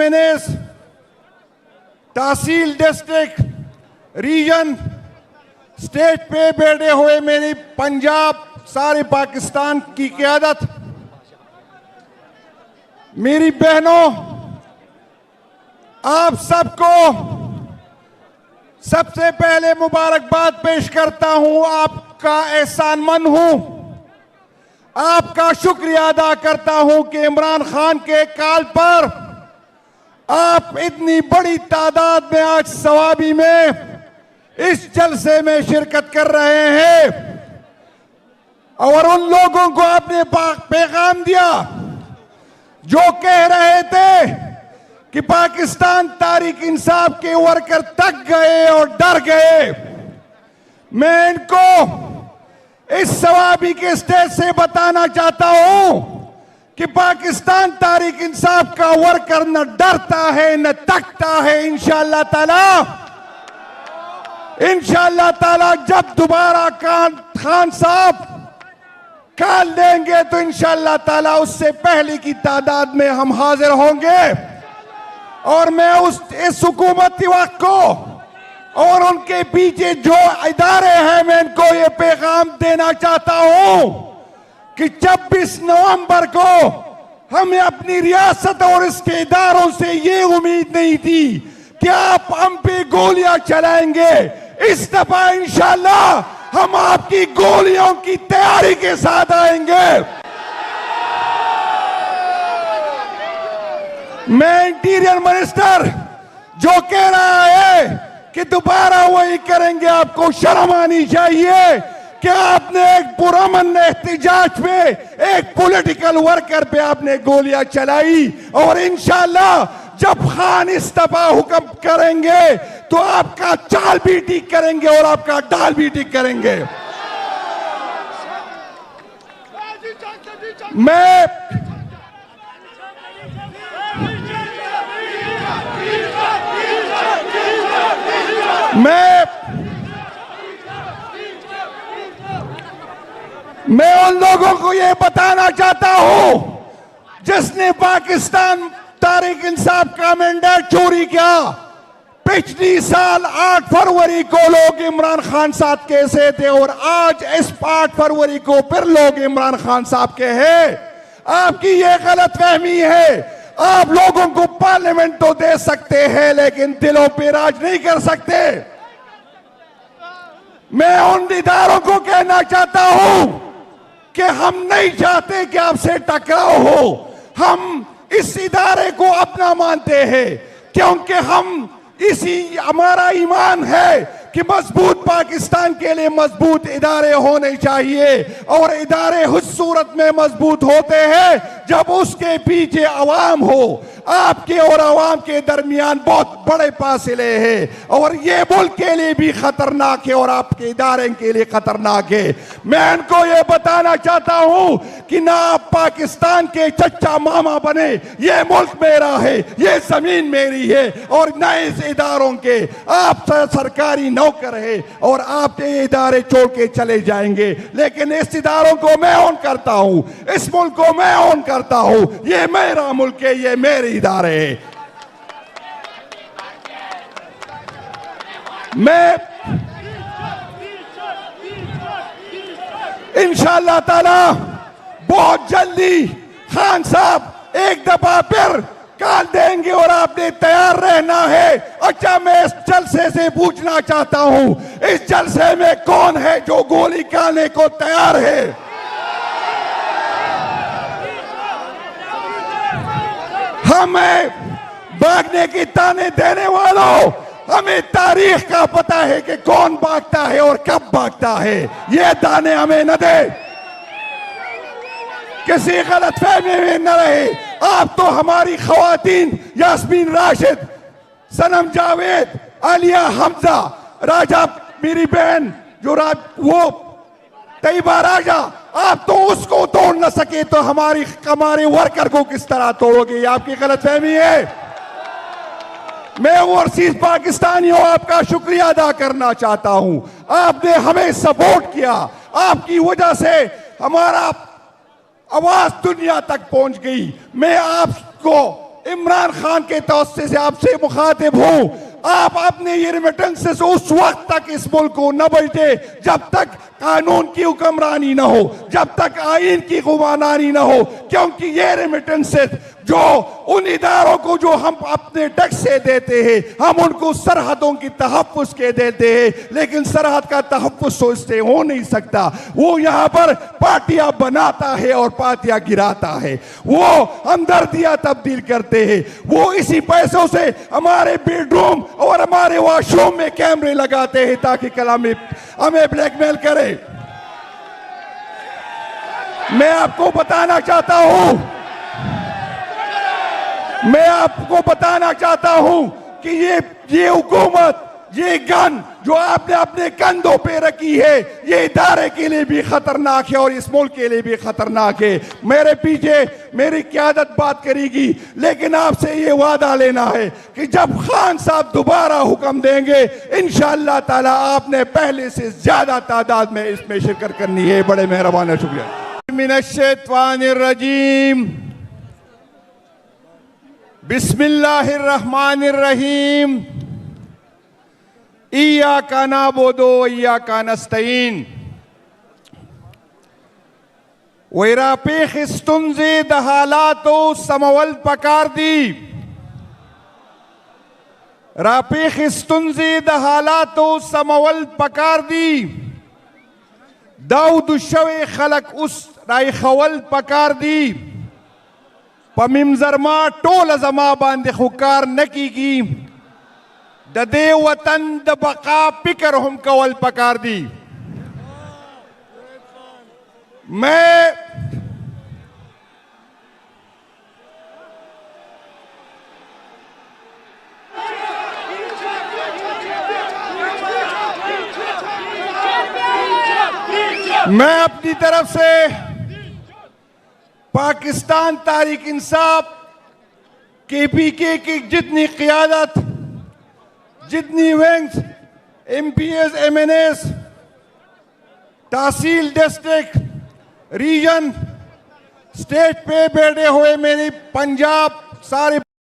MNS, तहसील, district, reason, state पे बैठे हुए मेरी पंजाब, सारे पाकिस्तान की क़यादत, मेरी बहनों, आप सबको सबसे पहले मुबारकबाद पेश करता हूं। आपका एहसानमंद हूं, आपका शुक्रिया अदा करता हूं कि इमरान खान के कॉल पर आप इतनी बड़ी तादाद में आज सवाबी में इस जलसे में शिरकत कर रहे हैं और उन लोगों को आपने पैगाम दिया जो कह रहे थे कि पाकिस्तान तहरीक इंसाफ के वर्कर थक गए और डर गए। मैं इनको इस सवाबी के स्टेज से बताना चाहता हूं कि पाकिस्तान तहरीक इंसाफ का वर्कर न डरता है न थकता है। इंशाअल्लाह ताला जब दोबारा खान साहब काल देंगे तो इंशाअल्लाह ताला उससे पहले की तादाद में हम हाजिर होंगे। और मैं इस हुकूमती वक्त को और उनके पीछे जो इदारे हैं, मैं इनको ये पैगाम देना चाहता हूं कि 26 नवंबर को हमें अपनी रियासत और इसके इदारों से ये उम्मीद नहीं थी कि आप हम पे गोलियां चलाएंगे। इस दफा इंशाअल्लाह हम आपकी गोलियों की तैयारी के साथ आएंगे। मैं इंटीरियर मिनिस्टर जो कह रहा है कि दोबारा वही करेंगे, आपको शर्म आनी चाहिए कि आपने एक पुरअमन एहतिजाज में एक पॉलिटिकल वर्कर पे आपने गोलियां चलाई। और इंशाअल्लाह जब खान इस्तीफा हुक्म करेंगे तो आपका चाल भी ठीक करेंगे और आपका डाल भी ठीक करेंगे। मैं उन लोगों को यह बताना चाहता हूं जिसने पाकिस्तान तहरीक इंसाफ का मैंडेट चोरी किया। पिछली साल 8 फरवरी को लोग इमरान खान साहब के से थे और आज इस 8 फरवरी को फिर लोग इमरान खान साहब के हैं। आपकी ये गलत फहमी है। आप लोगों को पार्लियामेंट तो दे सकते हैं लेकिन दिलों पे राज नहीं कर सकते। मैं उन इदारों को कहना चाहता हूं कि हम नहीं चाहते कि आपसे टकराव हो। हम इस इदारे को अपना मानते हैं क्योंकि हम हमारा ईमान है कि मजबूत पाकिस्तान के लिए मजबूत इदारे होने चाहिए और इदारे उस सूरत में मजबूत होते हैं जब उसके पीछे अवाम हो। आपके और अवाम के दरमियान बहुत बड़े फासले हैं और ये मुल्क के लिए भी खतरनाक है और आपके इदारे के लिए खतरनाक है। मैं इनको ये बताना चाहता हूं कि ना आप पाकिस्तान के चच्चा मामा बने। ये मुल्क मेरा है, ये जमीन मेरी है और न इस इदारों के आप सरकारी नौकर है और आप ये इदारे छोड़ के चले जाएंगे। लेकिन इस इदारों को मैं ऑन करता हूं, इस मुल्क को मैं ऑन करता हूं। ये मेरा मुल्क है, ये मेरे इदारे हैं। मैं इंशाअल्लाह ताला बहुत जल्दी खान साहब एक दफा फिर काल देंगे और आपने तैयार रहना है। अच्छा, मैं इस जलसे से पूछना चाहता हूं, इस जलसे में कौन है जो गोली खाने को तैयार है? हमें भागने की ताने देने वालों, हमें तारीख का पता है कि कौन भागता है और कब भागता है। ये ताने हमें न दे, किसी गलतफहमी में न रहे। आप तो हमारी खवातीन यास्मीन राशिद, सनम जावेद, आलिया हमजा, राजा मेरी बहन जो वो तैयबा राजा, आप तो उसको तोड़ न सके तो हमारे वर्कर को किस तरह तोड़ोगे? ये आपकी गलतफहमी है। मैं ओवरसीज पाकिस्तानी हूं, आपका शुक्रिया अदा करना चाहता हूं। आपने हमें सपोर्ट किया, आपकी वजह से हमारा आवाज दुनिया तक पहुंच गई। मैं आपको इमरान खान के तौसे से आपसे मुखातिब हूं, आप अपने ये रेमिटेंसेस उस वक्त तक इस मुल्क को न बचे जब तक कानून की हुक्मरानी ना हो, जब तक आइन की गुमानानी ना हो, क्योंकि ये रेमिटेंसेस जो उन इदारों को जो हम अपने टैक्स से देते हैं, हम उनको सरहदों की तहफ़्फ़ुज़ के देते हैं, लेकिन सरहद का तहफ़्फ़ुज़ तो इससे हो नहीं सकता। वो यहाँ पर पार्टियां बनाता है और पार्टियां गिराता है, वो हमदर्दियां तब्दील करते हैं, वो इसी पैसों से हमारे बेडरूम और हमारे वॉशरूम में कैमरे लगाते हैं ताकि कल हमें ब्लैकमेल करे। मैं आपको बताना चाहता हूं कि ये हुकूमत, ये गन जो आपने अपने कंधों पे रखी है, ये इदारे के लिए भी खतरनाक है और इस मुल्क के लिए भी खतरनाक है। मेरे पीछे मेरी क़यादत बात करेगी, लेकिन आपसे ये वादा लेना है कि जब खान साहब दोबारा हुक्म देंगे, इंशाअल्लाह ताला आपने पहले से ज्यादा तादाद में इसमें शिरकत करनी है। बड़े मेहरबान है, शुक्रिया। मिनश्शैतानिर्रजीम, बिस्मिल्लाहिर्रहमानिर्रहीम, इय्याका नअबुदु व इय्याका नस्तईन। वैरा खिस्तुंजे दहालातो समवल पकारदी, रापे खिस्तुंजे दहालातो समवल पकारदी, दाऊद शवे खलक उस राय खवल पकारदी, पमिमजरमा टोल जमा बांधे खुकार नकीगी, ददे वतन द बका पिकर हम कवल पकार दी। मैं अपनी तरफ से पाकिस्तान तारीख इंसाफ KPK की जितनी क़यादत, जितनी विंग्स, MPs, MNS, तहसील, डिस्ट्रिक्ट, रीजन, स्टेट पे बैठे हुए मेरी पंजाब सारे